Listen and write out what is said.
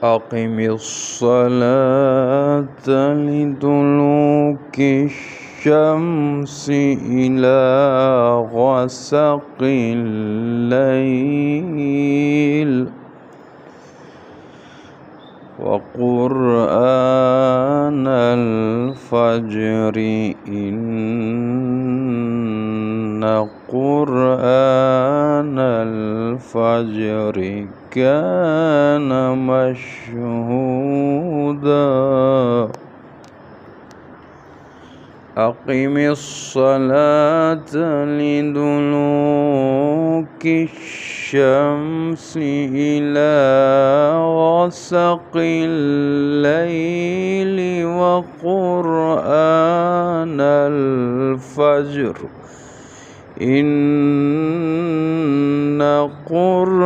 أقم الصلاة لدلوك الشمس إلى غسق الليل وقرآن الفجر إن قرآن الفجر كان مشهودا أقم الصلاة لدلوك الشمس إلى غسق الليل وقرآن الفجر إن قرآن